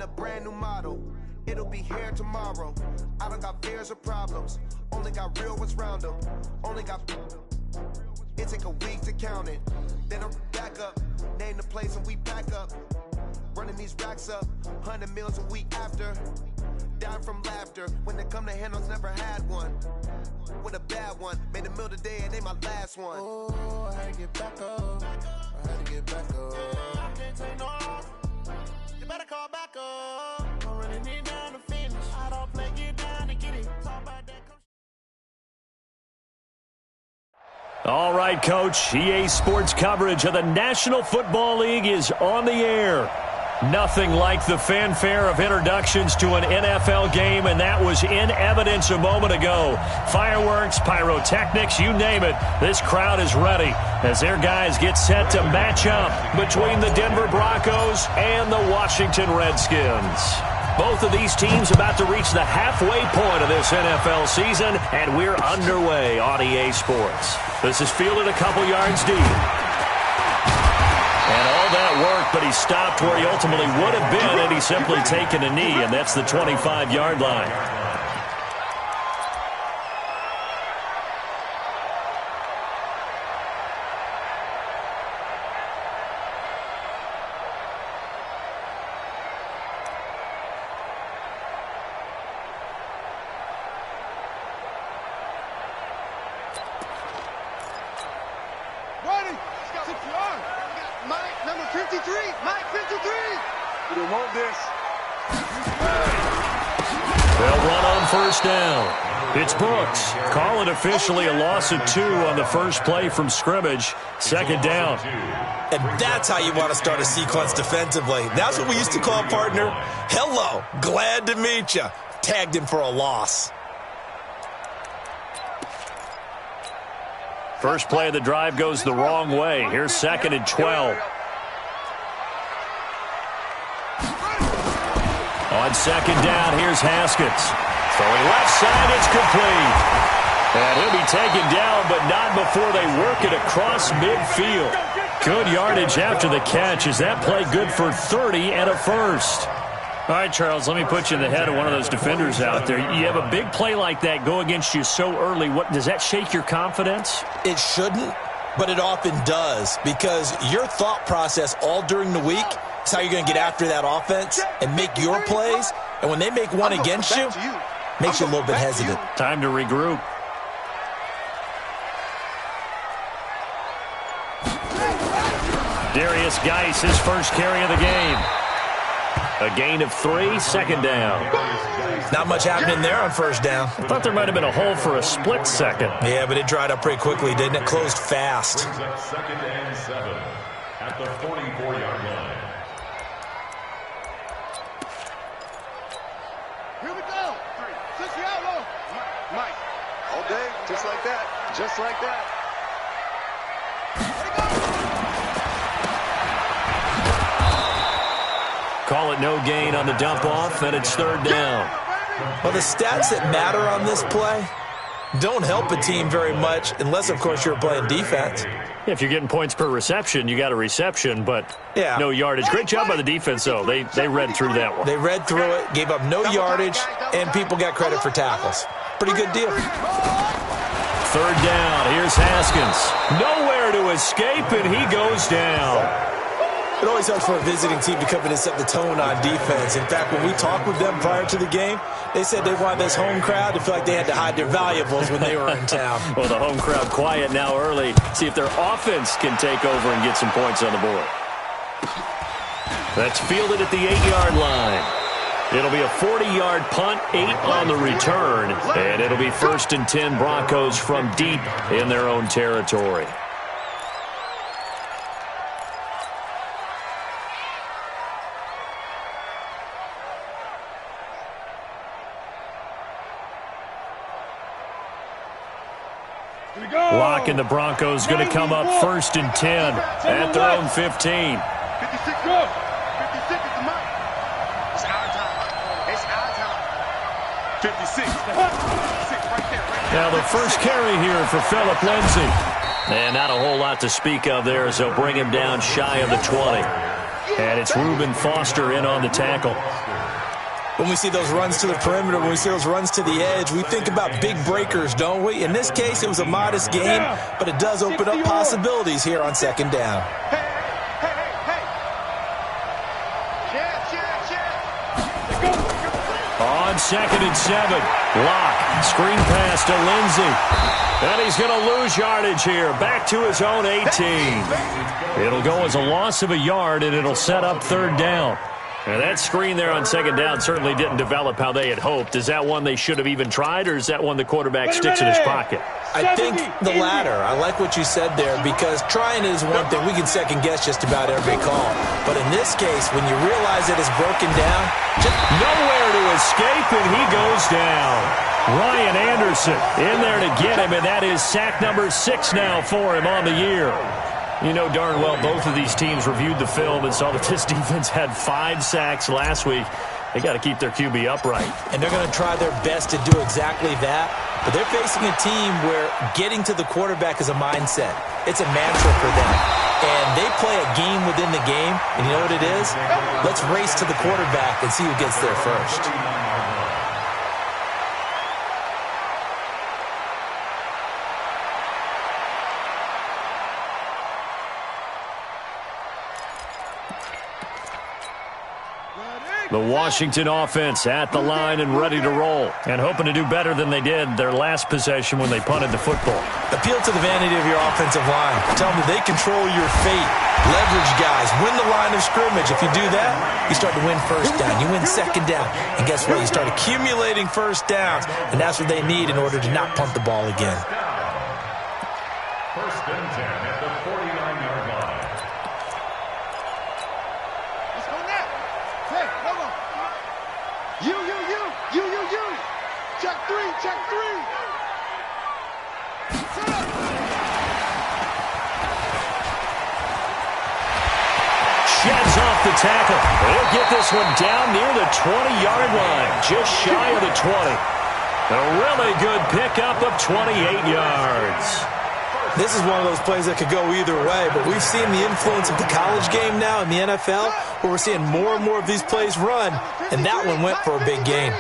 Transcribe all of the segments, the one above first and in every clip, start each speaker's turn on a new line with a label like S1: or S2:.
S1: a brand new model. It'll be here tomorrow. I don't got fears or problems. Only got real ones round them. Only got... It take a week to count it. Then I'm back up. Name the place and we pack up. Running these racks up. 100 meals a week after. Down from laughter. When they come to handles, never had one. With a bad one. Made a meal today and ain't my last one. Oh, I had to get back up. I had to get back up. I can't take no off. You better call back up. I'm running it down to finish. I don't play, get down and get it. Talk about that.
S2: All right, Coach. EA Sports coverage of the National Football League is on the air. Nothing like the fanfare of introductions to an NFL game, and that was in evidence a moment ago. Fireworks, pyrotechnics, you name it. This crowd is ready as their guys get set to match up between the Denver Broncos and the Washington Redskins. Both of these teams about to reach the halfway point of this NFL season, and we're underway on EA Sports. This is fielded a couple yards deep. And all that work, but he stopped where he ultimately would have been had he simply taken a knee, and that's the 25-yard line. It's Brooks. Call it officially a loss of 2 on the first play from scrimmage. Second down.
S3: And that's how you want to start a sequence defensively. That's what we used to call, partner, hello, glad to meet you. Tagged him for a loss.
S2: First play of the drive goes the wrong way. Here's 2nd and 12. On 2nd down, here's Haskins. Throwing left side, it's complete. And he'll be taken down, but not before they work it across midfield. Good yardage after the catch. Is that play good for 30 and a first? All right, Charles, let me put you in the head of one of those defenders out there. You have a big play like that go against you so early. Does that shake your confidence?
S3: It shouldn't, but it often does, because your thought process all during the week is how you're going to get after that offense and make your plays. And when they make one against you, makes you a little bit hesitant.
S2: Time to regroup. Darius Geis, his first carry of the game. A gain of 3, 2nd down.
S3: Not much happening there on first down.
S2: I thought there might have been a hole for a split second.
S3: Yeah, but it dried up pretty quickly, didn't it? Closed fast.
S4: 2nd and 7 at the 44-yard line.
S5: Here we go. Switch you out low. Mike. All day. Just like that. Just like that.
S2: Call it no gain on the dump off, and it's 3rd down.
S3: Well, the stats that matter on this play don't help a team very much unless, of course, you're playing defense.
S2: If you're getting points per reception, you got a reception, but no yardage. Great job by the defense, though. They read through that one.
S3: They read through it, gave up no yardage, and people got credit for tackles. Pretty good deal.
S2: 3rd down. Here's Haskins. Nowhere to escape, and he goes down.
S3: It always helps for a visiting team to come in and set the tone on defense. In fact, when we talked with them prior to the game, they said they wanted this home crowd to feel like they had to hide their valuables when they were in town.
S2: Well, the home crowd quiet now early. See if their offense can take over and get some points on the board. That's fielded at the 8-yard line. It'll be a 40-yard punt, 8 on the return, and it'll be 1st and 10 Broncos from deep in their own territory. Lock and the Broncos going to come up 1st and 10 at their own 15.
S5: 56 go. 56 is the mark. It's our time. It's our time. 56. 56 right there.
S2: Now the first carry here for Phillip Lindsay. And not a whole lot to speak of there, so bring him down shy of the 20. And it's Reuben Foster in on the tackle.
S3: When we see those runs to the perimeter, when we see those runs to the edge, we think about big breakers, don't we? In this case, it was a modest gain, but it does open up possibilities here on second down.
S2: On 2nd and 7, Locke, screen pass to Lindsey. And he's going to lose yardage here, back to his own 18. It'll go as a loss of a yard, and it'll set up 3rd down. And that screen there on 2nd down certainly didn't develop how they had hoped. Is that one they should have even tried, or is that one the quarterback sticks in his pocket?
S3: I think the latter. I like what you said there, because trying is one thing. We can second-guess just about every call. But in this case, when you realize that it's broken down, just
S2: nowhere to escape, and he goes down. Ryan Anderson in there to get him, and that is sack number 6 now for him on the year. You know darn well both of these teams reviewed the film and saw that this defense had 5 sacks last week. They got to keep their QB upright.
S3: And they're going to try their best to do exactly that. But they're facing a team where getting to the quarterback is a mindset. It's a mantra for them. And they play a game within the game. And you know what it is? Let's race to the quarterback and see who gets there first.
S2: The Washington offense at the line and ready to roll, and hoping to do better than they did their last possession when they punted the football.
S3: Appeal to the vanity of your offensive line. Tell them they control your fate. Leverage guys. Win the line of scrimmage. If you do that, you start to win 1st down. You win 2nd down. And guess what? You start accumulating 1st downs, and that's what they need in order to not punt the ball again.
S4: 1st and 10 at the 49-yard line.
S5: Check 3, check 3.
S2: Sheds off the tackle. They'll get this one down near the 20-yard line, just shy of the 20. A really good pickup of 28 yards.
S3: This is one of those plays that could go either way, but we've seen the influence of the college game now in the NFL, where we're seeing more and more of these plays run, and that one went for a big gain.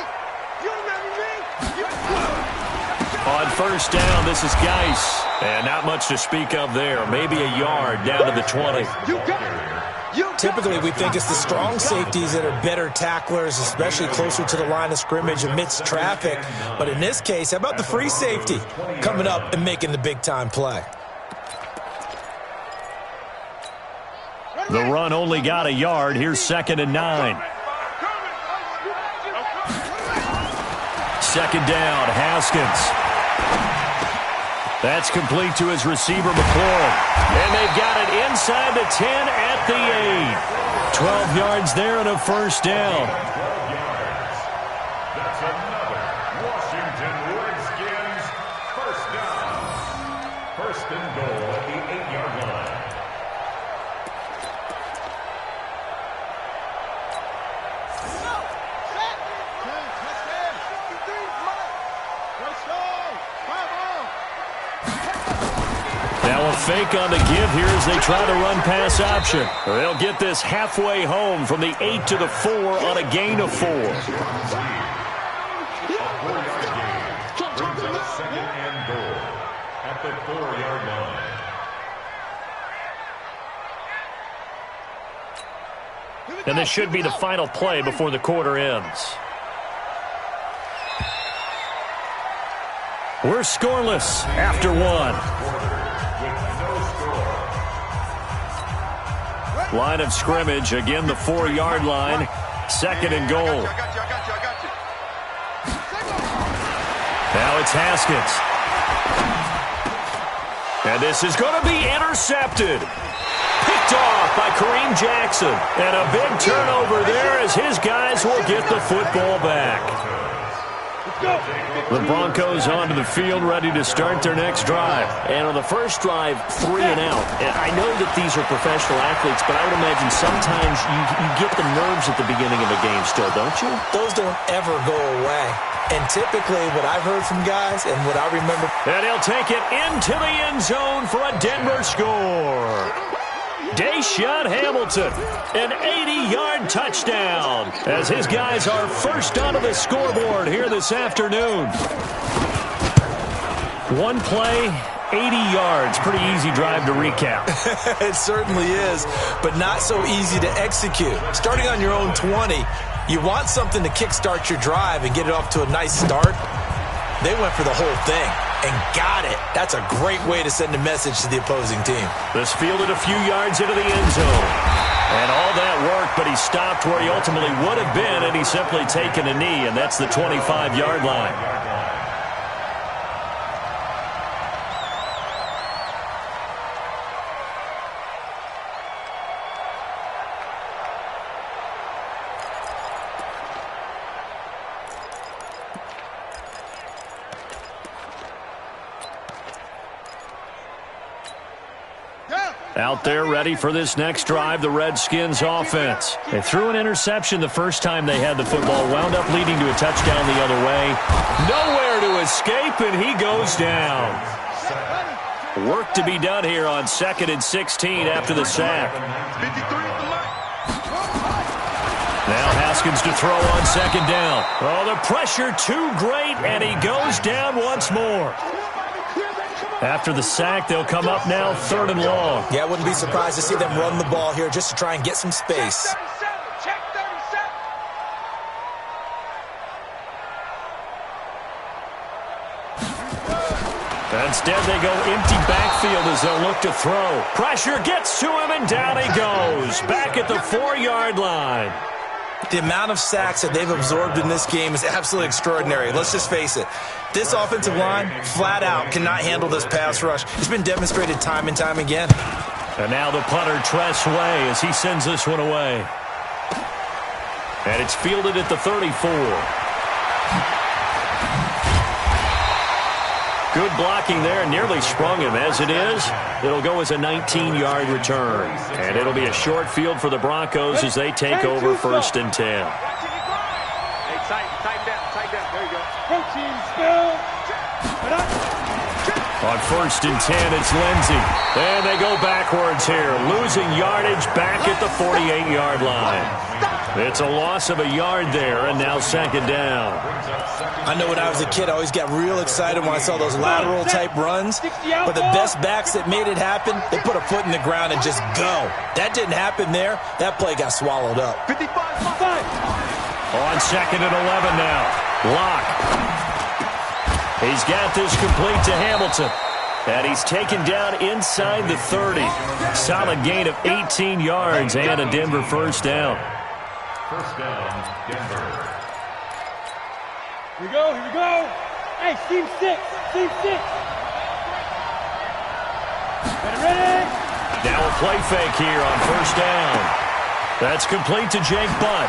S2: On 1st down, this is Geis. And not much to speak of there. Maybe a yard down to the 20.
S3: Typically, we think it's the strong safeties that are better tacklers, especially closer to the line of scrimmage amidst traffic. But in this case, how about the free safety coming up and making the big-time play?
S2: The run only got a yard. Here's 2nd and 9. 2nd down, Haskins. That's complete to his receiver, McLaurin. And they've got it inside the 10 at the 8. 12 yards there and a 1st down.
S4: 12 yards. That's another Washington Redskins 1st down. 1st and goal at the 8-yard line.
S2: Now a fake on the give here as they try to run pass option. They'll get this halfway home from the 8 to the 4 on a gain of 4.
S4: A 4-yard gain brings up 2nd and goal at the 4-yard line.
S2: And this should be the final play before the quarter ends. We're scoreless after 1. Line of scrimmage, again the 4-yard line. 2nd and goal. Now it's Haskins. And this is going to be intercepted. Picked off by Kareem Jackson. And a big turnover there as his guys will get the football back. The Broncos onto the field ready to start their next drive. And on the first drive, 3 and out. And I know that these are professional athletes, but I would imagine sometimes you get the nerves at the beginning of a game still, don't you?
S3: Those don't ever go away. And typically what I've heard from guys and what I remember.
S2: And he'll take it into the end zone for a Denver score. Deshaun Hamilton, an 80-yard touchdown, as his guys are first onto the scoreboard here this afternoon. One play, 80 yards. Pretty easy drive to recap.
S3: It certainly is, but not so easy to execute. Starting on your own 20, you want something to kickstart your drive and get it off to a nice start. They went for the whole thing and got it. That's a great way to send a message to the opposing team.
S2: This fielded a few yards into the end zone. And all that worked, but he stopped where he ultimately would have been, and he's simply taken a knee, and that's the 25-yard line. Out there ready for this next drive, the Redskins offense. They threw an interception the first time they had the football, wound up leading to a touchdown the other way. Nowhere to escape, and he goes down. Work to be done here on 2nd and 16 after the sack. Now Haskins to throw on 2nd down. Oh, the pressure too great, and he goes down once more. After the sack, they'll come up now 3rd and long.
S3: Yeah, I wouldn't be surprised to see them run the ball here just to try and get some space.
S2: Instead, they go empty backfield as they'll look to throw. Pressure gets to him, and down he goes. Back at the 4-yard line.
S3: The amount of sacks that they've absorbed in this game is absolutely extraordinary. Let's just face it. This offensive line, flat out, cannot handle this pass rush. It's been demonstrated time and time again.
S2: And now the punter, Tress Way, as he sends this one away. And it's fielded at the 34. Good blocking there, nearly sprung him. As it is, it'll go as a 19-yard return. And it'll be a short field for the Broncos as they take over 1st and 10.
S5: Hey, tighten down. There you go.
S2: On 1st and 10, it's Lindsey. And they go backwards here, losing yardage back at the 48-yard line. It's a loss of a yard there, and now 2nd down.
S3: I know when I was a kid, I always got real excited when I saw those lateral-type runs. But the best backs that made it happen, they put a foot in the ground and just go. That didn't happen there. That play got swallowed up.
S5: 55.
S2: On 2nd and 11 now. Locke. He's got this complete to Hamilton. And he's taken down inside the 30. Solid gain of 18 yards and a Denver 1st down.
S4: 1st down, Denver.
S6: Here we go. Hey, team 6. Ready?
S2: Now a play fake here on 1st down. That's complete to Jake Butt.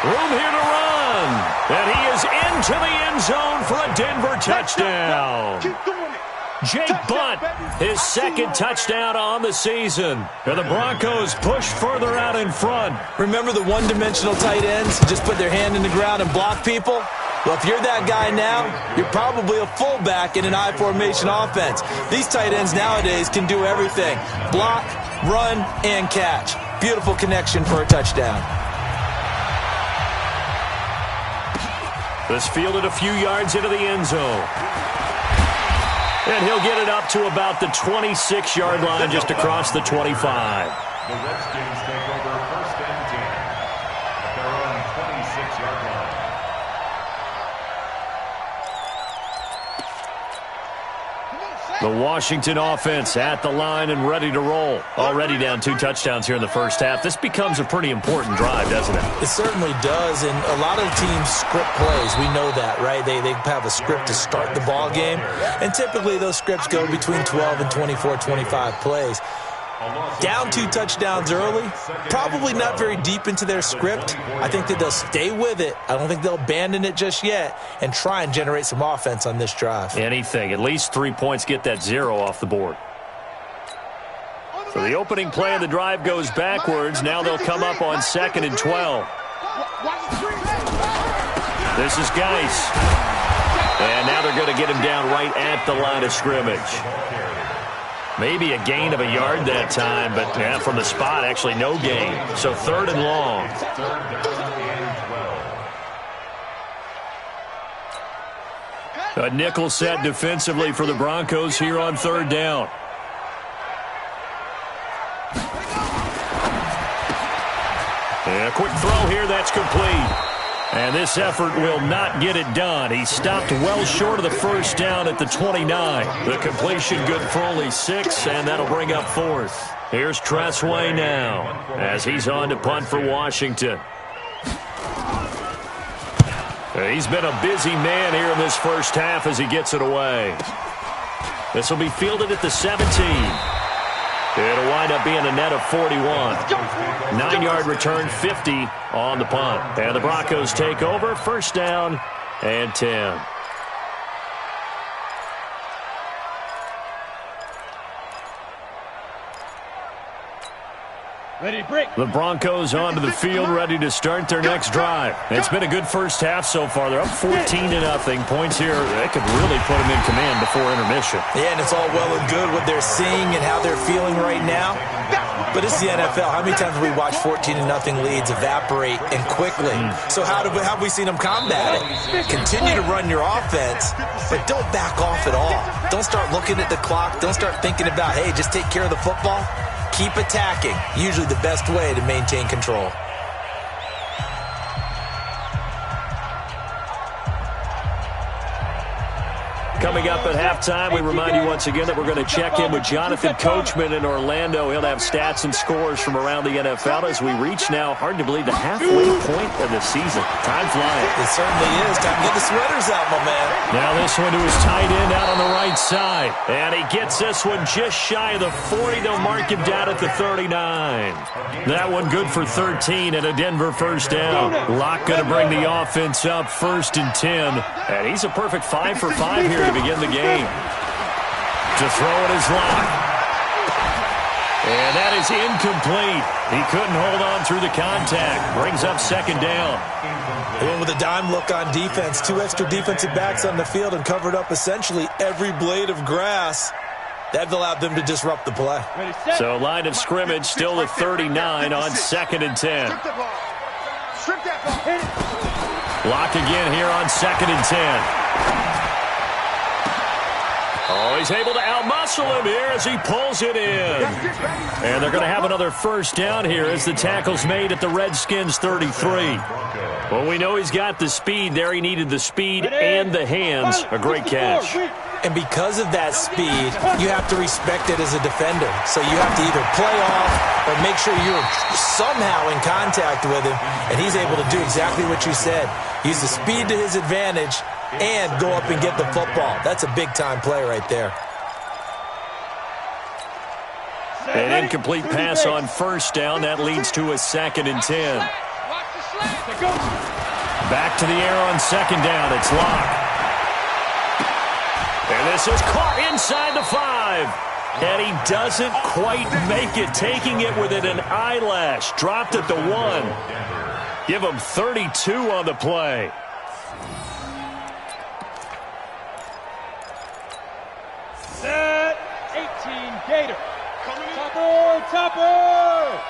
S2: Room here to run. And he is into the end zone for a Denver touchdown.
S5: Keep doing it.
S2: Jake Butt, his 2nd touchdown on the season. And the Broncos push further out in front.
S3: Remember the one-dimensional tight ends who just put their hand in the ground and block people? Well, if you're that guy now, you're probably a fullback in an I-formation offense. These tight ends nowadays can do everything. Block, run, and catch. Beautiful connection for a touchdown.
S2: This fielded a few yards into the end zone. And he'll get it up to about the 26-yard line, just across the 25.
S4: The Redskins take over 1st and 10 at their own 26-yard line.
S2: The Washington offense at the line and ready to roll. Already down 2 touchdowns here in the 1st half. This becomes a pretty important drive, doesn't it?
S3: It certainly does, and a lot of the teams script plays. We know that, right? They have a script to start the ball game, and typically those scripts go between 12 and 24, 25 plays. Down 2 touchdowns early, probably not very deep into their script. I think that they'll stay with it. I don't think they'll abandon it just yet and try and generate some offense on this drive.
S2: Anything. At least 3 points, get that 0 off the board. So the opening play of the drive goes backwards. Now they'll come up on 2nd and 12. This is Geis. And now they're going to get him down right at the line of scrimmage. Maybe a gain of a yard that time, but yeah, from the spot, actually no gain. So 3rd and long.
S4: 3rd down and 12.
S2: A nickel set defensively for the Broncos here on 3rd down. And a quick throw here, that's complete. And this effort will not get it done. He stopped well short of the 1st down at the 29. The completion good for only 6, and that'll bring up 4th. Here's Tressway now as he's on to punt for Washington. He's been a busy man here in this 1st half as he gets it away. This will be fielded at the 17. It'll wind up being a net of 41. 9-yard return, 50 on the punt. And the Broncos take over, 1st down and 10.
S6: Ready, break.
S2: The Broncos onto the field, ready to start their next drive. It's been a good 1st half so far. They're up 14-0. Points here, they could really put them in command before intermission.
S3: Yeah, and it's all well and good what they're seeing and how they're feeling right now. But it's the NFL. How many times have we watched 14-0 leads evaporate and quickly? So how have we seen them combat it? Continue to run your offense, but don't back off at all. Don't start looking at the clock. Don't start thinking about, hey, just take care of the football. Keep attacking. Usually the best way to maintain control.
S2: Coming up at halftime, we remind you once again that we're going to check in with Jonathan Coachman in Orlando. He'll have stats and scores from around the NFL as we reach now, hard to believe, the halfway point of the season. Time flying.
S3: It certainly is. Time to get the sweaters out, my man.
S2: Now this one to his tight end out on the right side. And he gets this one just shy of the 40. They'll mark him down at the 39. That one good for 13 and a Denver 1st down. Locke going to bring the offense up 1st and 10. And he's a perfect 5 for 5 here to begin the game. To throw it is Locke. And that is incomplete. He couldn't hold on through the contact. Brings up 2nd down.
S3: They went with a dime look on defense. 2 extra defensive backs on the field and covered up essentially every blade of grass. That allowed them to disrupt the play.
S2: So line of scrimmage still at 39 on 2nd and 10. Locke again here on 2nd and 10. Oh, he's able to outmuscle him here as he pulls it in. And they're going to have another 1st down here as the tackle's made at the Redskins 33. Well, we know he's got the speed there. He needed the speed and the hands. A great catch.
S3: And because of that speed, you have to respect it as a defender. So you have to either play off or make sure you're somehow in contact with him. And he's able to do exactly what you said. Use the speed to his advantage and go up and get the football. That's a big-time play right there.
S2: An incomplete pass on 1st down. That leads to a 2nd and 10. Back to the air on 2nd down. It's Locke. And this is caught inside the 5. And he doesn't quite make it, taking it within an eyelash. Dropped at the 1. Give him 32 on the play.
S6: Set 18 Gator. Topper.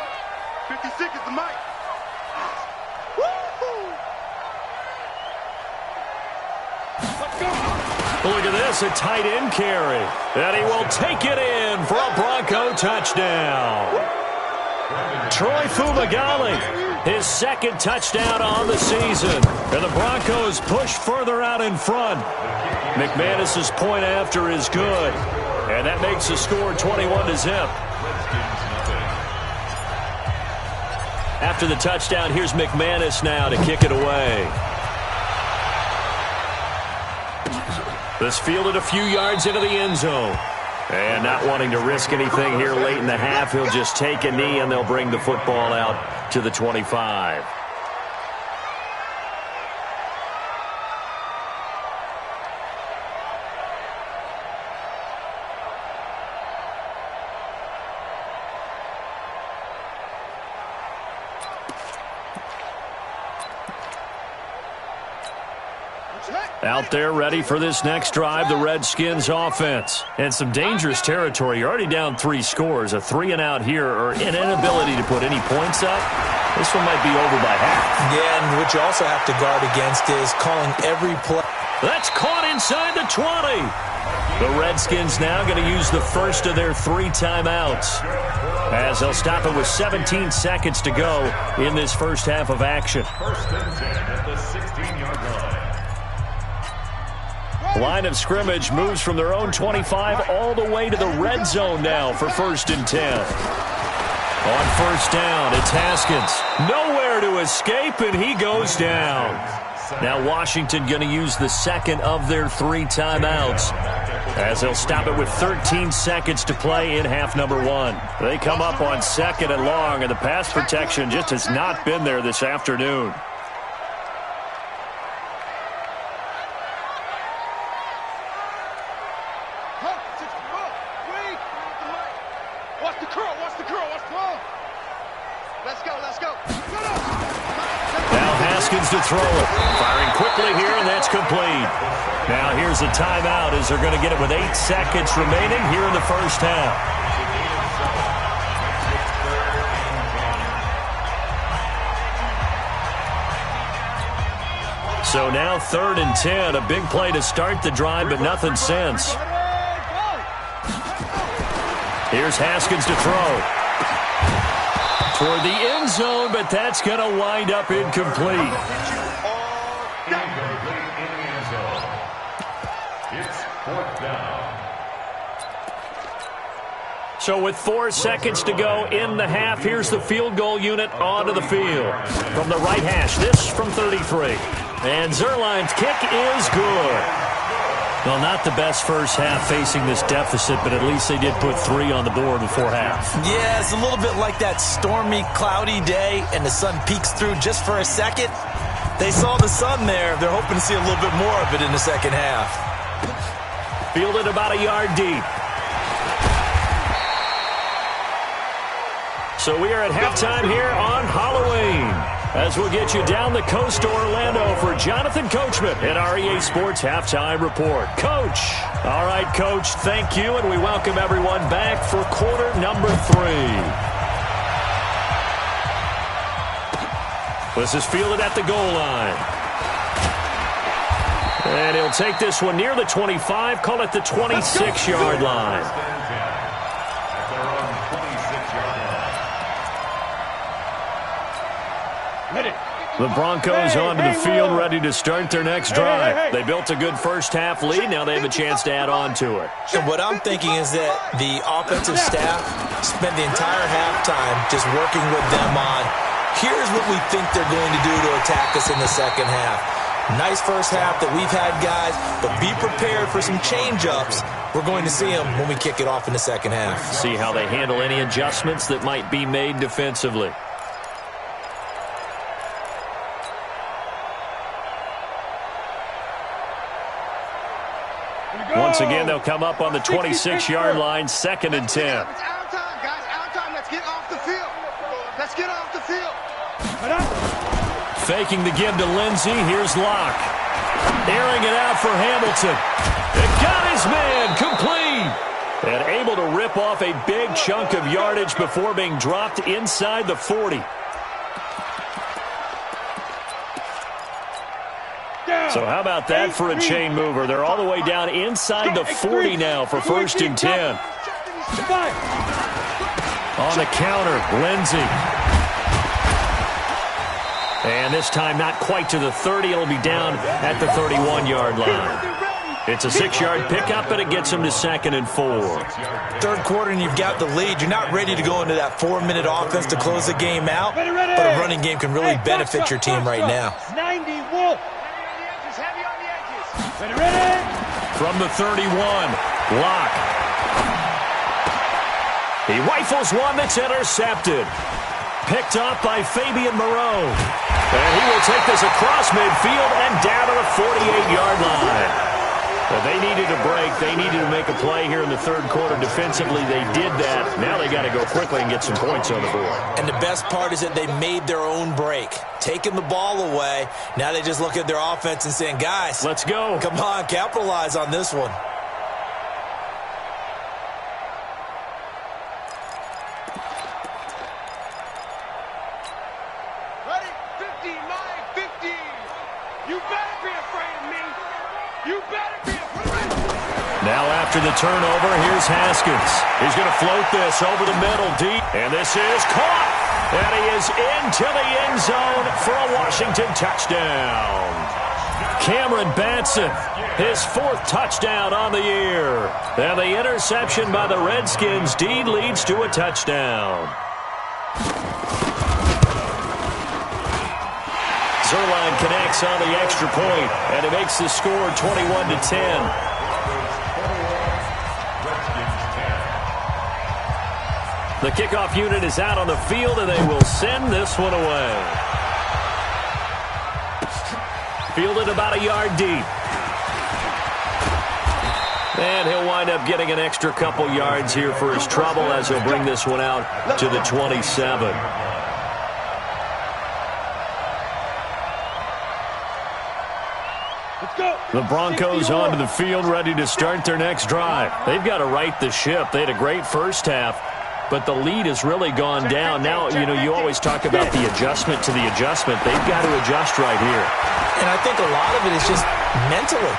S5: 56 is the mic.
S2: Look at this, a tight end carry. And he will take it in for a Bronco touchdown. Troy Fumagalli, his 2nd touchdown on the season. And the Broncos push further out in front. McManus's point after is good. And that makes the score 21-0. After the touchdown, here's McManus now to kick it away. This fielded a few yards into the end zone. And not wanting to risk anything here late in the half, he'll just take a knee and they'll bring the football out to the 25. Out there ready for this next drive, the Redskins offense. And some dangerous territory. You're already down 3 scores. A 3-and-out here or an inability to put any points up. This one might be over by half.
S3: Yeah, and what you also have to guard against is calling every play.
S2: That's caught inside the 20. The Redskins now going to use the first of their 3 timeouts, as they'll stop it with 17 seconds to go in this first half of action.
S4: First and 10 at the 16-yard line.
S2: Line of scrimmage moves from their own 25 all the way to the red zone now for first and 10. On first down, it's Haskins. Nowhere to escape, and he goes down. Now Washington going to use the second of their 3 timeouts, as they'll stop it with 13 seconds to play in half number 1. They come up on 2nd and long, and the pass protection just has not been there this afternoon.
S5: Watch the curl, watch the curl, watch the curl. Let's go, let's go.
S2: Now Haskins to throw it. Firing quickly here, and that's complete. Now here's a timeout as they're going to get it with 8 seconds remaining here in the first half. So now 3rd and 10. A big play to start the drive, but nothing since. Here's Haskins to throw. Toward the end zone, but that's going to wind up incomplete.
S4: Incomplete in the end zone. It's 4th down.
S2: So with 4 seconds to go in the half, here's the field goal unit onto the field. From the right hash, this from 33. And Zerline's kick is good. Well, not the best first half facing this deficit, but at least they did put 3 on the board before half.
S3: Yeah, it's a little bit like that stormy, cloudy day, and the sun peeks through just for a second. They saw the sun there. They're hoping to see a little bit more of it in the second half.
S2: Fielded about a yard deep. So we are at halftime here on Halloween, as we'll get you down the coast to Orlando for Jonathan Coachman at our EA Sports Halftime Report. Coach. All right, Coach, thank you, and we welcome everyone back for quarter number 3. This is fielded at the goal line. And he'll take this one near the 25, call it the 26-yard line. The Broncos onto the field, ready to start their next drive. They built a good first half lead. Now they have a chance to add on to it.
S3: And what I'm thinking is that the offensive staff spent the entire halftime just working with them on, here's what we think they're going to do to attack us in the second half. Nice first half that we've had, guys, but be prepared for some change-ups. We're going to see them when we kick it off in the second half.
S2: See how they handle any adjustments that might be made defensively. Once again, they'll come up on the 26-yard line, 2nd and 10.
S5: It's our time, guys. Our time. Let's get off the field. Let's get off the field.
S2: Faking the give to Lindsey. Here's Locke. Airing it out for Hamilton. It got his man complete. And able to rip off a big chunk of yardage before being dropped inside the 40. So how about that for a chain mover? They're all the way down inside the 40 now for 1st and 10. On the counter, Lindsey. And this time not quite to the 30. It'll be down at the 31-yard line. It's a 6-yard pickup, but it gets them to 2nd and 4.
S3: Third quarter and you've got the lead. You're not ready to go into that 4-minute offense to close the game out, but a running game can really benefit your team right now.
S6: 90 Wolf. Ready.
S2: From the 31, Locke. He rifles one that's intercepted. Picked up by Fabian Moreau. And he will take this across midfield and down to the 48-yard line. Well, they needed a break. They needed to make a play here in the third quarter. Defensively, they did that. Now they got to go quickly and get some points on the board.
S3: And the best part is that they made their own break, taking the ball away. Now they just look at their offense and saying, guys,
S2: let's go.
S3: Come on, capitalize on this one.
S5: Ready? 15, 15. You better be afraid of me. You better be afraid.
S2: Now after the turnover, here's Haskins. He's going to float this over the middle deep. And this is caught. And he is into the end zone for a Washington touchdown. Cameron Batson, his 4th touchdown on the year. And the interception by the Redskins. Dean leads to a touchdown. Zerline connects on the extra point, and it makes the score 21-10. The kickoff unit is out on the field, and they will send this one away. Fielded about a yard deep. And he'll wind up getting an extra couple yards here for his trouble as he'll bring this one out to the 27. The Broncos onto the field, ready to start their next drive. They've got to right the ship. They had a great first half, but the lead has really gone down. Now, you always talk about the adjustment to the adjustment. They've got to adjust right here.
S3: And I think a lot of it is just mentally.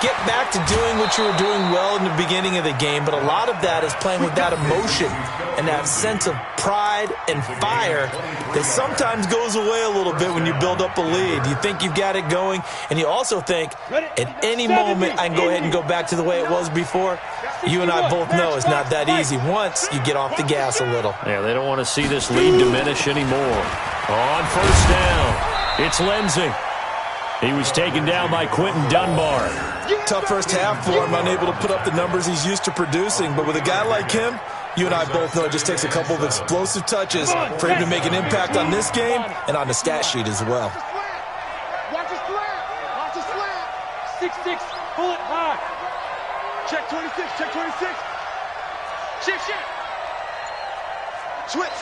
S3: Get back to doing what you were doing well in the beginning of the game, but a lot of that is playing with that emotion and that sense of pride and fire that sometimes goes away a little bit when you build up a lead. You think you've got it going, and you also think at any moment I can go ahead and go back to the way it was before. You and I both know it's not that easy once you get off the gas a little.
S2: Yeah, they don't want to see this lead diminish anymore. On first down, it's Lindsey. He was taken down by Quentin Dunbar.
S3: Tough first half for him, unable to put up the numbers he's used to producing. But with a guy like him, you and I both know it just takes a couple of explosive touches for him to make an impact on this game and on the stat sheet as well.
S5: Watch the slant. Watch the slant.
S6: 6'6", pull it high.
S5: Check 26. Check 26. Shift. Switch.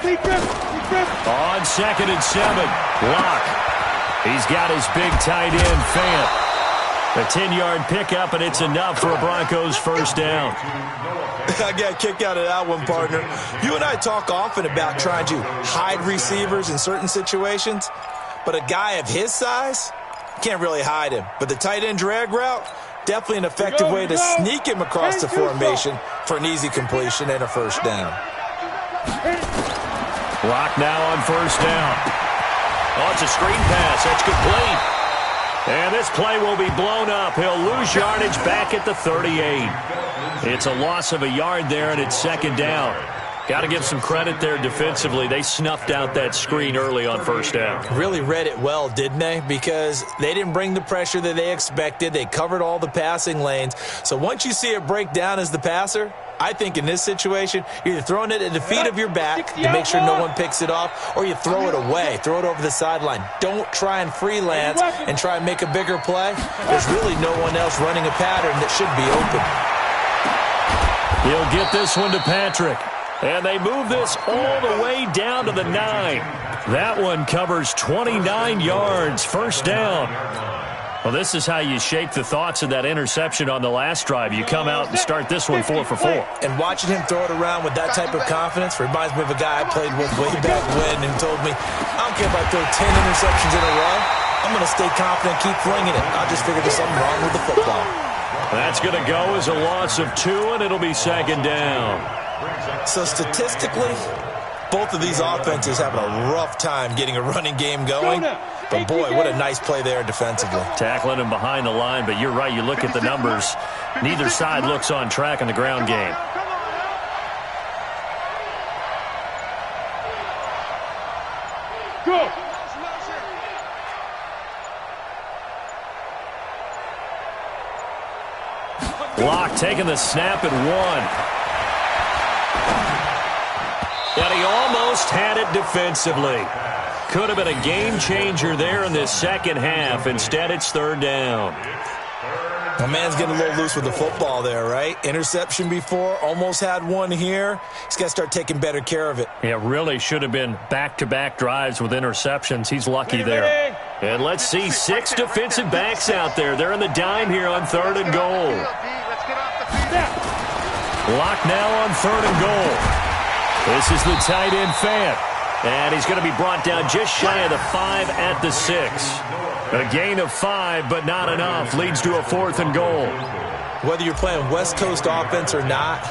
S6: Deep breath.
S2: On 2nd and 7, Locke. He's got his big tight end, Fant. A 10-yard pickup, and it's enough for a Broncos first down.
S3: I got kicked out of that one, partner. You and I talk often about trying to hide receivers in certain situations, but a guy of his size, can't really hide him. But the tight end drag route, definitely an effective way to sneak him across the formation for an easy completion and a first down.
S2: Locke now on first down. Oh, it's a screen pass. That's complete. And this play will be blown up. He'll lose yardage back at the 38. It's a loss of a yard there, and it's 2nd down. Got to give some credit there defensively. They snuffed out that screen early on first down.
S3: Really read it well, didn't they? Because they didn't bring the pressure that they expected. They covered all the passing lanes. So once you see it break down as the passer, I think in this situation, you're either throwing it at the feet of your back to make sure no one picks it off, or you throw it away, throw it over the sideline. Don't try and freelance and try and make a bigger play. There's really no one else running a pattern that should be open.
S2: He'll get this one to Patrick. And they move this all the way down to the 9. That one covers 29 yards, first down. Well, this is how you shake the thoughts of that interception on the last drive. You come out and start this one 4 for 4.
S3: And watching him throw it around with that type of confidence reminds me of a guy I played with way back when and told me, I don't care if I throw 10 interceptions in a row. I'm going to stay confident, keep flinging it. I just figured there's something wrong with the football.
S2: That's going to go as a loss of 2, and it'll be 2nd down.
S3: So statistically, both of these offenses having a rough time getting a running game going. But, boy, what a nice play there defensively.
S2: Tackling him behind the line, but you're right. You look at the numbers. Neither side looks on track in the ground game.
S6: Go.
S2: Locke taking the snap at 1. And he almost had it defensively. could have been a game changer there in this second half. Instead, it's third down.
S3: My man's getting a little loose with the football there, right? Interception before, almost had one here. He's got to start taking better care of it.
S2: Yeah, really should have been back-to-back drives with interceptions. He's lucky there. And let's see 6 defensive backs out there. They're in the dime here on third and goal. Locked now on third and goal. This is the tight end Fant. And he's going to be brought down just shy of the 5 at the 6. A gain of 5, but not enough. Leads to a 4th and goal.
S3: Whether you're playing West Coast offense or not,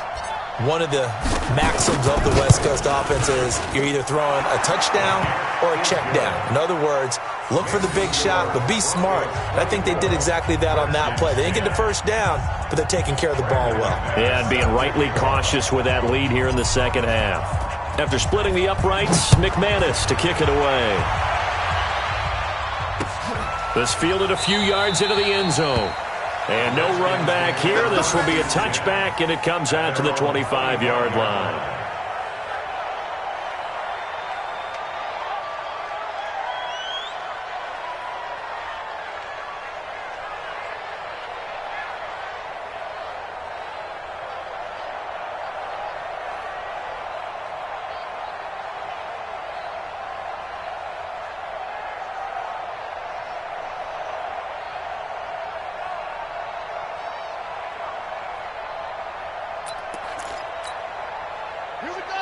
S3: one of the maxims of the West Coast offense is you're either throwing a touchdown or a check down. In other words, look for the big shot, but be smart. And I think they did exactly that on that play. They didn't get the first down, but they're taking care of the ball well.
S2: Yeah, and being rightly cautious with that lead here in the second half. After splitting the uprights, McManus to kick it away. This fielded a few yards into the end zone. And no run back here. This will be a touchback, and it comes out to the 25-yard line.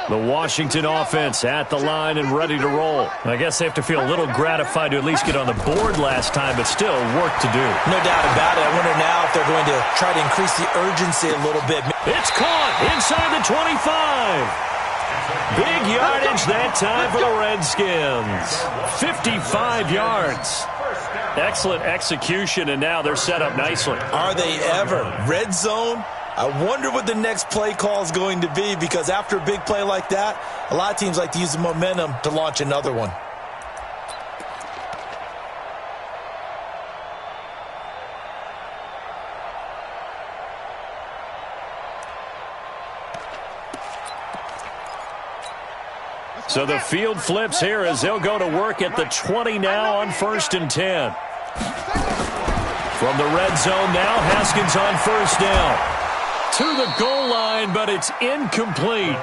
S2: The Washington offense at the line and ready to roll. I guess they have to feel a little gratified to at least get on the board last time, but still work to do.
S3: No doubt about it. I wonder now if they're going to try to increase the urgency a little bit.
S2: It's caught inside the 25. Big yardage that time for the Redskins. 55 yards. Excellent execution, and now they're set up nicely.
S3: Are they ever? Red zone? I wonder what the next play call is going to be, because after a big play like that, a lot of teams like to use the momentum to launch another one.
S2: So the field flips here as they'll go to work at the 20 now on 1st and 10. From the red zone now, Haskins on 1st down. To the goal line, but it's incomplete.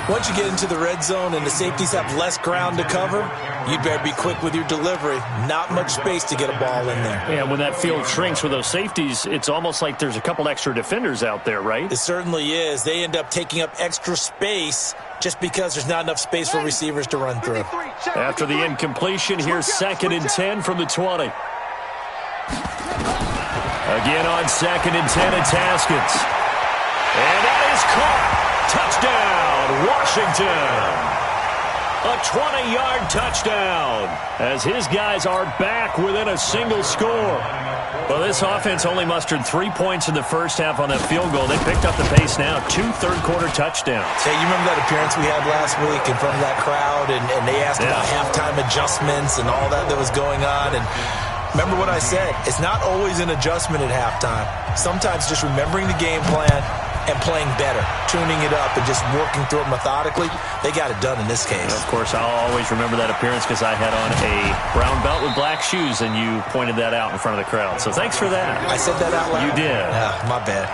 S3: Once you get into the red zone and the safeties have less ground to cover, you better be quick with your delivery. Not much space to get a ball in there.
S2: Yeah, when that field shrinks with those safeties, it's almost like there's a couple extra defenders out there, right?
S3: It certainly is. They end up taking up extra space just because there's not enough space for receivers to run through.
S2: After the incompletion, here's 2nd and 10 from the 20. Again on 2nd and 10, it's Haskins. And that is caught. Touchdown, Washington. A 20-yard touchdown as his guys are back within a single score. Well, this offense only mustered 3 points in the first half on that field goal. They picked up the pace now. 2 third-quarter touchdowns.
S3: Hey, you remember that appearance we had last week in front of that crowd, and they asked about halftime adjustments and all that was going on, and remember what I said. It's not always an adjustment at halftime. Sometimes just remembering the game plan and playing better, tuning it up and just working through it methodically. They got it done in this case.
S2: Of course, I'll always remember that appearance because I had on a brown belt with black shoes, and you pointed that out in front of the crowd. So thanks for that.
S3: I said that out loud?
S2: You did.
S3: Yeah, my bad.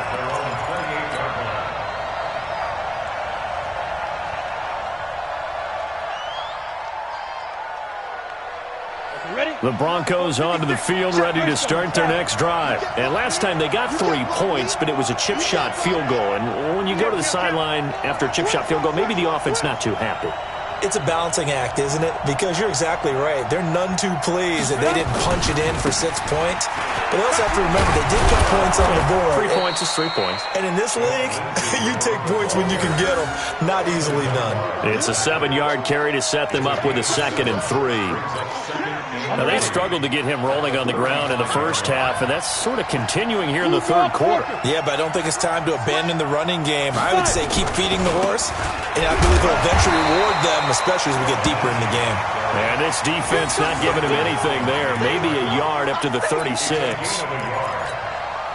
S2: The Broncos onto the field, ready to start their next drive. And last time they got 3 points, but it was a chip shot field goal. And when you go to the sideline after a chip shot field goal, maybe the offense not too happy.
S3: It's a balancing act, isn't it? Because you're exactly right. They're none too pleased that they didn't punch it in for 6 points. But they also have to remember they did get points on the board.
S2: 3 points is 3 points.
S3: And in this league, you take points when you can get them. Not easily done.
S2: It's a 7-yard carry to set them up with a 2nd and 3. Now, they struggled to get him rolling on the ground in the first half, and that's sort of continuing here in the third quarter.
S3: Yeah, but I don't think it's time to abandon the running game. I would say keep feeding the horse, and I believe it'll eventually reward them, especially as we get deeper in the game.
S2: And this defense not giving him anything there. Maybe a yard up to the 36.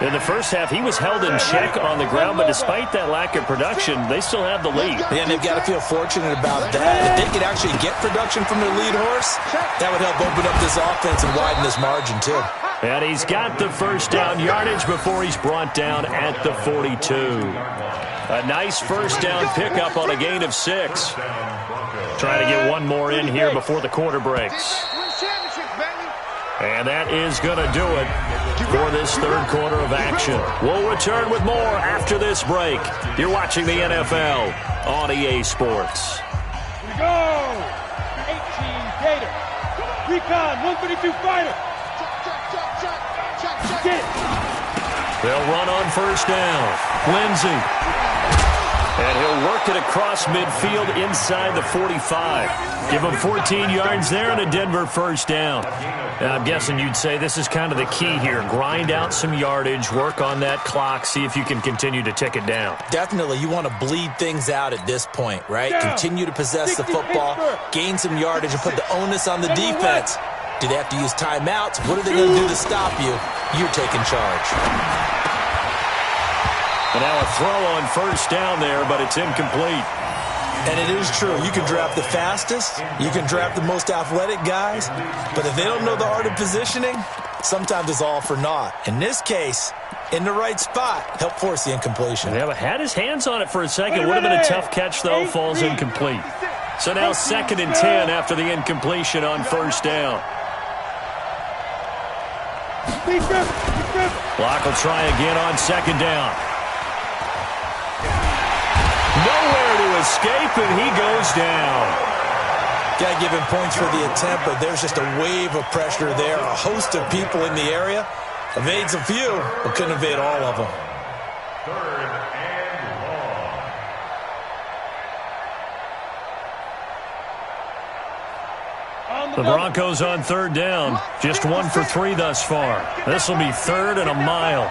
S2: In the first half, he was held in check on the ground, but despite that lack of production, they still have the lead.
S3: Yeah, and they've got to feel fortunate about that. If they could actually get production from their lead horse, that would help open up this offense and widen this margin, too.
S2: And he's got the first down yardage before he's brought down at the 42. A nice first down pickup on a gain of 6. Trying to get one more in here before the quarter breaks. And that is going to do it for this third quarter of action. We'll return with more after this break. You're watching the NFL on EA Sports.
S6: Here we go! 18 Gator. Recon, 132 fighter. Get it.
S2: They'll run on first down. Lindsey. And he'll work it across midfield inside the 45. Give him 14 yards there and a Denver first down. Now, I'm guessing you'd say this is kind of the key here. Grind out some yardage, work on that clock, see if you can continue to tick it down.
S3: Definitely, you want to bleed things out at this point, right? Continue to possess the football, gain some yardage, and put the onus on the defense. Do they have to use timeouts? What are they going to do to stop you? You're taking charge.
S2: And now a throw on first down there, but it's incomplete.
S3: And it is true. You can draft the fastest. You can draft the most athletic guys. But if they don't know the art of positioning, sometimes it's all for naught. In this case, in the right spot, help force the incompletion.
S2: Yeah, but had his hands on it for a second. Would have been a tough catch, though. Falls incomplete. So now 2nd and 10 after the incompletion on first down. Block will try again on 2nd down. Nowhere to escape, and he goes down.
S3: Got to give him points for the attempt, but there's just a wave of pressure there. A host of people in the area. Evades a few, but couldn't evade all of them.
S4: 3rd and long.
S2: The Broncos on 3rd down. Just 1 for 3 thus far. This will be 3rd and a mile.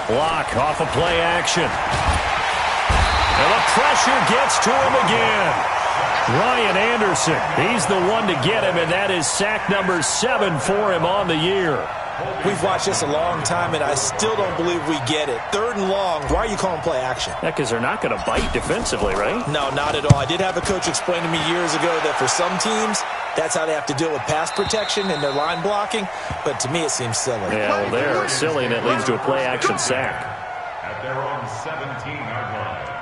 S2: Block off of play action. And the pressure gets to him again. Ryan Anderson, he's the one to get him, and that is sack number 7 for him on the year.
S3: We've watched this a long time, and I still don't believe we get it. 3rd and long, why are you calling play action?
S2: Yeah, because they're not going to bite defensively, right?
S3: No, not at all. I did have a coach explain to me years ago that for some teams, that's how they have to deal with pass protection and their line blocking, but to me it seems silly.
S2: Yeah, well, they're silly, and it leads to a play action sack.
S4: At their own 17-yard line.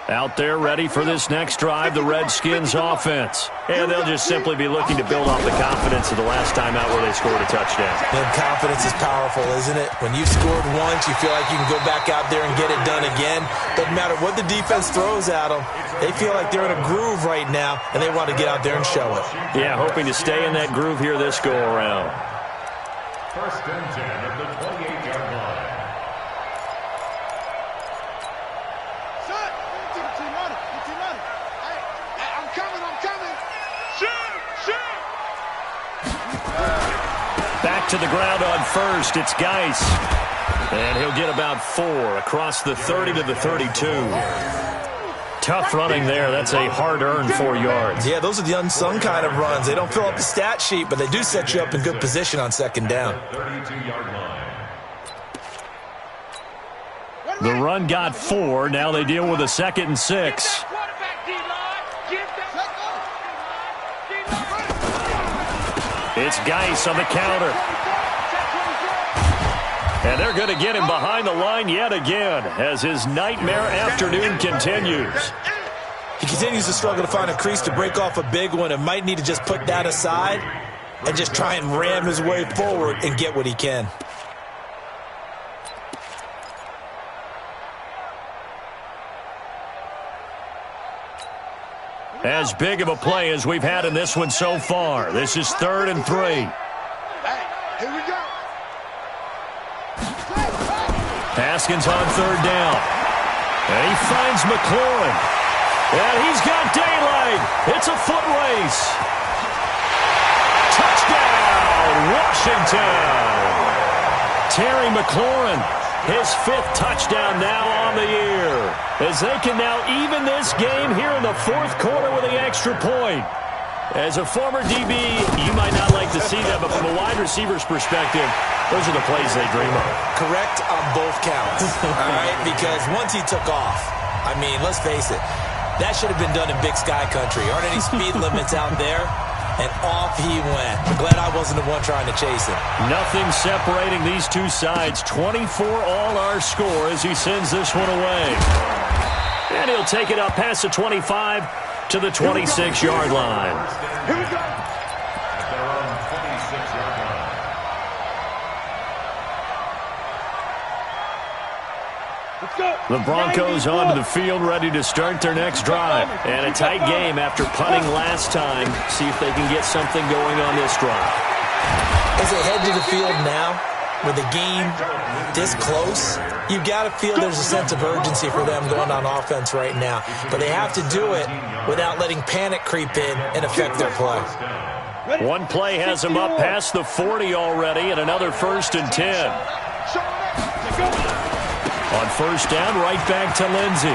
S2: Out there ready for this next drive, the Redskins offense. And they'll just simply be looking to build off the confidence of the last time out where they scored a touchdown.
S3: And confidence is powerful, isn't it? When you've scored once, you feel like you can go back out there and get it done again. Doesn't matter what the defense throws at them. They feel like they're in a groove right now, and they want to get out there and show it.
S2: Yeah, hoping to stay in that groove here this go-around.
S4: 1st and 10 at the 28-yard line.
S2: Back to the ground on 1st. It's Geis. And he'll get about 4 across the 30 to the 32. Tough running there. That's a hard-earned 4 yards.
S3: Yeah, those are the unsung kind of runs. They don't fill up the stat sheet, but they do set you up in good position on 2nd down.
S4: 32-yard line.
S2: The run got 4. Now they deal with a 2nd and 6. It's Geis on the counter. And they're going to get him behind the line yet again as his nightmare afternoon continues.
S3: He continues to struggle to find a crease to break off a big one and might need to just put that aside and just try and ram his way forward and get what he can.
S2: As big of a play as we've had in this one so far. This is 3rd and 3.
S5: Hey, here we go.
S2: Haskins on 3rd down. And he finds McLaurin. And he's got daylight. It's a foot race. Touchdown, Washington. Terry McLaurin, his 5th touchdown now on the year, as they can now even this game here in the 4th quarter with the extra point. As a former DB, you might not like to see that, but from a wide receiver's perspective, those are the plays they dream of.
S3: Correct on both counts, all right? Because once he took off, I mean, let's face it, that should have been done in Big Sky Country. Aren't any speed limits out there? And off he went. I'm glad I wasn't the one trying to chase him.
S2: Nothing separating these two sides. 24 all our score as he sends this one away. And he'll take it up past the 25 to the 26-yard line.
S4: Here we go. At their own 26-yard line.
S2: The Broncos onto the field, ready to start their next drive. And a tight game after punting last time. See if they can get something going on this drive.
S3: As they head to the field now, with the game this close, you've got to feel there's a sense of urgency for them going on offense right now. But they have to do it without letting panic creep in and affect their play.
S2: One play has them up past the 40 already, and another 1st and 10. On 1st down, right back to Lindsey.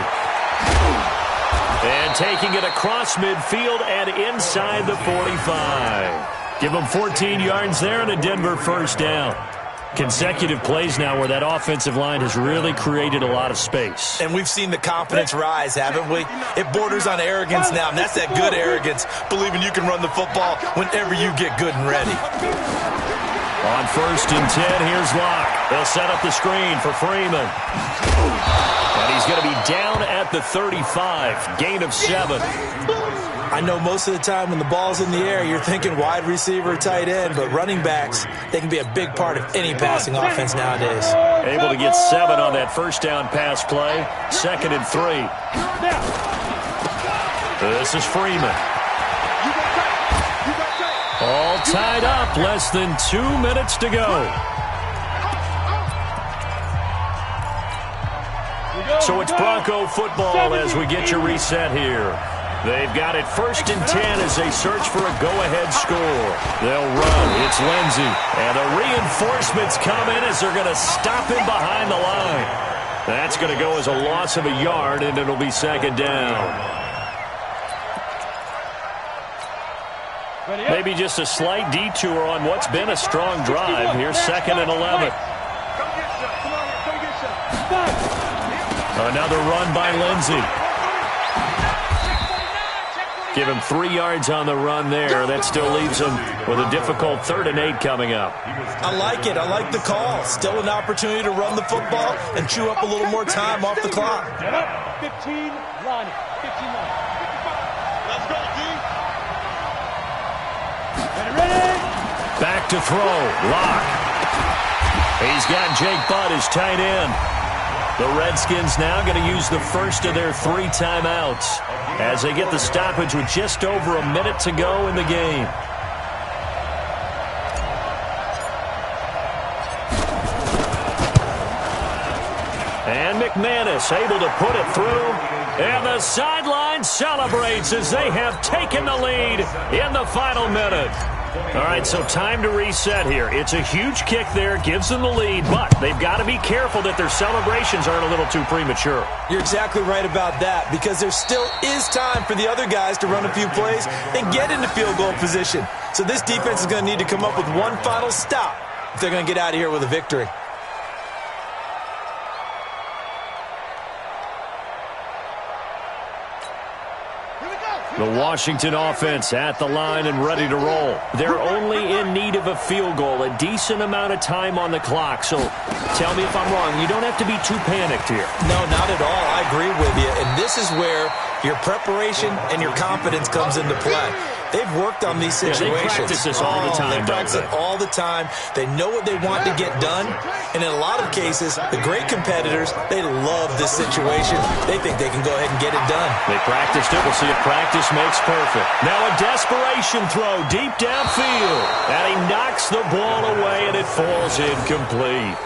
S2: And taking it across midfield and inside the 45. Give them 14 yards there and a Denver 1st down. Consecutive plays now where that offensive line has really created a lot of space.
S3: And we've seen the confidence rise, haven't we? It borders on arrogance now, and that's that good arrogance, believing you can run the football whenever you get good and ready.
S2: On 1st and 10, here's Locke. They'll set up the screen for Freeman. And he's going to be down at the 35. Gain of 7.
S3: I know most of the time when the ball's in the air, you're thinking wide receiver, tight end, but running backs, they can be a big part of any passing offense nowadays.
S2: Able to get 7 on that 1st down pass play. 2nd and 3. This is Freeman. All tied up, less than 2 minutes to go. So it's Bronco football as we get your reset here. They've got it 1st and 10 as they search for a go-ahead score. They'll run. It's Lindsey. And the reinforcements come in as they're going to stop him behind the line. That's going to go as a loss of a yard, and it'll be 2nd down. Maybe just a slight detour on what's been a strong drive. Here's 2nd and 11. Another run by Lindsey. Give him 3 yards on the run there. That still leaves him with a difficult 3rd and 8 coming up.
S3: I like it. I like the call. Still an opportunity to run the football and chew up a little more time off the clock.
S6: 15 line. 15 line.
S5: Let's go, D.
S2: Back to throw. Locke. He's got Jake Butt as tight end. The Redskins now going to use the first of their 3 timeouts as they get the stoppage with just over a minute to go in the game. And McManus able to put it through. And the sideline celebrates as they have taken the lead in the final minute. All right, so time to reset here. It's a huge kick there, gives them the lead, but they've got to be careful that their celebrations aren't a little too premature.
S3: You're exactly right about that, because there still is time for the other guys to run a few plays and get into field goal position. So this defense is going to need to come up with one final stop if they're going to get out of here with a victory.
S2: The Washington offense at the line and ready to roll. They're only in need of a field goal, a decent amount of time on the clock. So tell me if I'm wrong. You don't have to be too panicked here.
S3: No, not at all. I agree with you. And this is where your preparation and your confidence comes into play. They've worked on these situations.
S2: They practice this all the time.
S3: They practice it all the time. They know what they want to get done. And in a lot of cases, the great competitors, they love this situation. They think they can go ahead and get it done.
S2: They practiced it. We'll see if practice makes perfect. Now a desperation throw deep downfield. And he knocks the ball away, and it falls incomplete.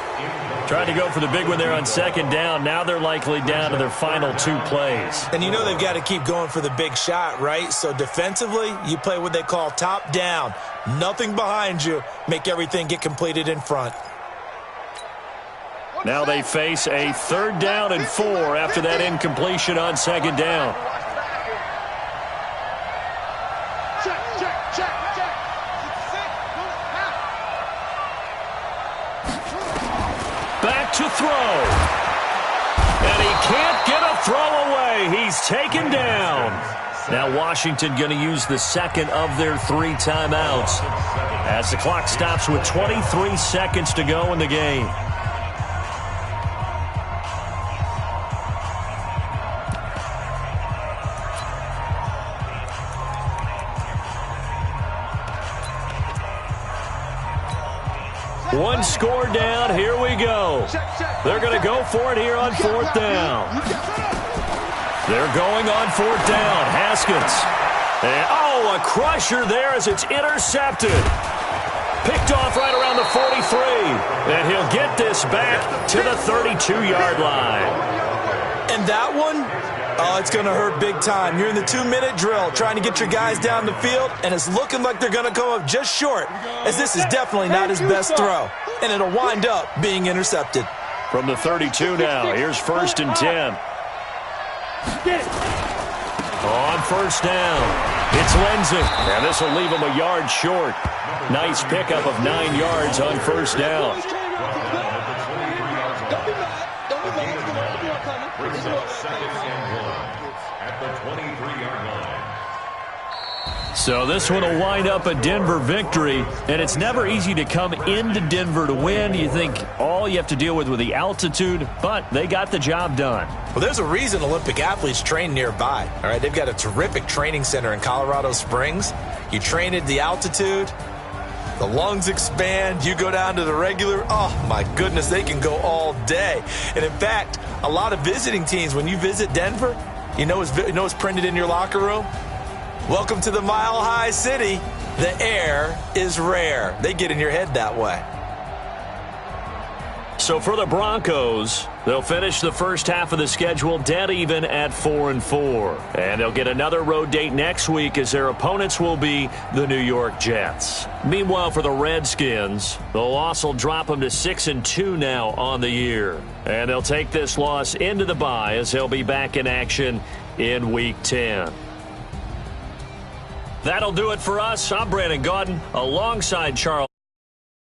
S2: Tried to go for the big one there on second down. Now they're likely down to their final 2 plays.
S3: And you know they've got to keep going for the big shot, right? So defensively, you play what they call top down. Nothing behind you. Make everything get completed in front.
S2: Now they face a 3rd down and 4 after that incompletion on second down. Back to throw. And he can't get a throw away. He's taken down. Now Washington going to use the second of their 3 timeouts as the clock stops with 23 seconds to go in the game. One score down. Here we go. They're going to go for it here on 4th down. They're going on 4th down. Haskins. And, a crusher there as it's intercepted. Picked off right around the 43. And he'll get this back to the 32-yard line.
S3: And that one, it's going to hurt big time. You're in the 2-minute drill trying to get your guys down the field, and it's looking like they're going to come up just short, as this is definitely not his best throw. And it'll wind up being intercepted.
S2: From the 32 now, here's 1st and 10. On 1st down, it's Lindsey. And this will leave him a yard short. Nice pickup of 9 yards on 1st down.
S4: At the 23-yard line.
S2: So this one will wind up a Denver victory, and it's never easy to come into Denver to win. You think all you have to deal with the altitude, but they got the job done.
S3: Well, there's a reason Olympic athletes train nearby. All right, they've got a terrific training center in Colorado Springs. You train at the altitude, the lungs expand, you go down to the regular, oh my goodness, they can go all day. And in fact, a lot of visiting teams, when you visit Denver, you know what's printed in your locker room? Welcome to the Mile High City. The air is rare. They get in your head that way.
S2: So for the Broncos, they'll finish the first half of the schedule dead even at 4-4. And they'll get another road date next week as their opponents will be the New York Jets. Meanwhile, for the Redskins, the loss will drop them to 6-2 now on the year. And they'll take this loss into the bye as they'll be back in action in Week 10. That'll do it for us. I'm Brandon Gaudin alongside Charles.